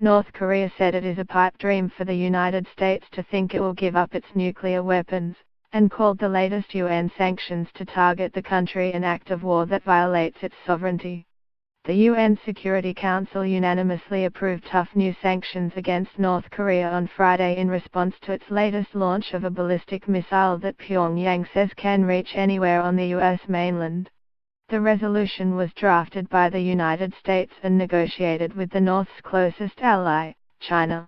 North Korea said it is a pipe dream for the United States to think it will give up its nuclear weapons, and called the latest UN sanctions to target the country an act of war that violates its sovereignty. The UN Security Council unanimously approved tough new sanctions against North Korea on Friday in response to its latest launch of a ballistic missile that Pyongyang says can reach anywhere on the US mainland. The resolution was drafted by the United States and negotiated with the North's closest ally, China.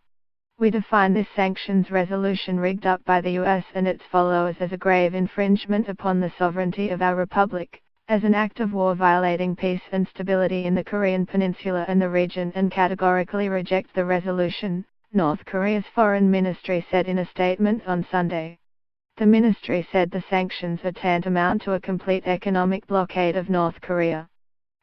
We define this sanctions resolution rigged up by the US and its followers as a grave infringement upon the sovereignty of our republic, as an act of war violating peace and stability in the Korean peninsula and the region, and categorically reject the resolution, North Korea's foreign ministry said in a statement on Sunday. The ministry said the sanctions are tantamount to a complete economic blockade of North Korea.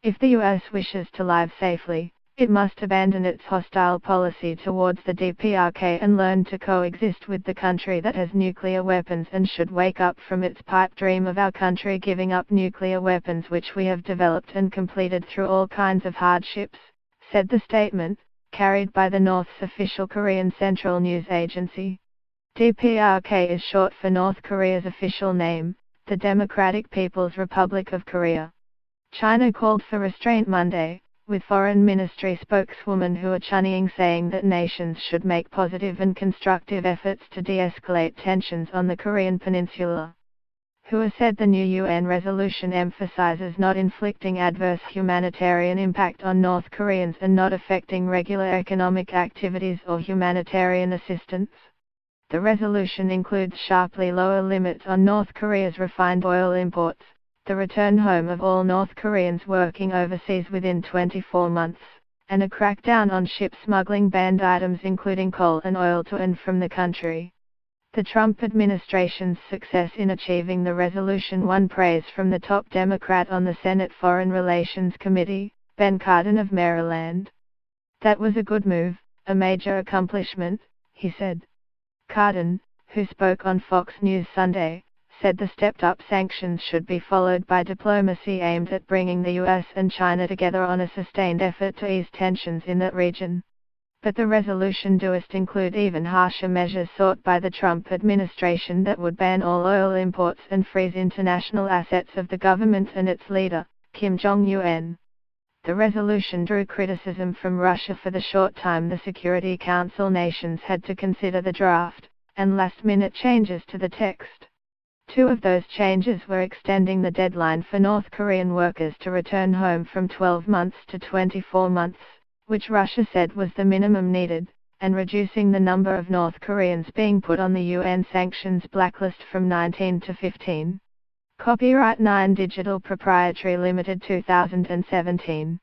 If the US wishes to live safely, it must abandon its hostile policy towards the DPRK and learn to coexist with the country that has nuclear weapons, and should wake up from its pipe dream of our country giving up nuclear weapons, which we have developed and completed through all kinds of hardships, said the statement, carried by the North's official Korean Central News Agency. DPRK is short for North Korea's official name, the Democratic People's Republic of Korea. China called for restraint Monday, with Foreign Ministry spokeswoman Hua Chunying saying that nations should make positive and constructive efforts to de-escalate tensions on the Korean peninsula. Hua said the new UN resolution emphasizes not inflicting adverse humanitarian impact on North Koreans and not affecting regular economic activities or humanitarian assistance. The resolution includes sharply lower limits on North Korea's refined oil imports, the return home of all North Koreans working overseas within 24 months, and a crackdown on ship smuggling banned items including coal and oil to and from the country. The Trump administration's success in achieving the resolution won praise from the top Democrat on the Senate Foreign Relations Committee, Ben Cardin of Maryland. "That was a good move, a major accomplishment," he said. Cardin, who spoke on Fox News Sunday, said the stepped-up sanctions should be followed by diplomacy aimed at bringing the US and China together on a sustained effort to ease tensions in that region. But the resolution doesn't include even harsher measures sought by the Trump administration that would ban all oil imports and freeze international assets of the government and its leader, Kim Jong-un. The resolution drew criticism from Russia for the short time the Security Council nations had to consider the draft, and last-minute changes to the text. Two of those changes were extending the deadline for North Korean workers to return home from 12 months to 24 months, which Russia said was the minimum needed, and reducing the number of North Koreans being put on the UN sanctions blacklist from 19 to 15. Copyright 9 Digital Proprietary Limited 2017.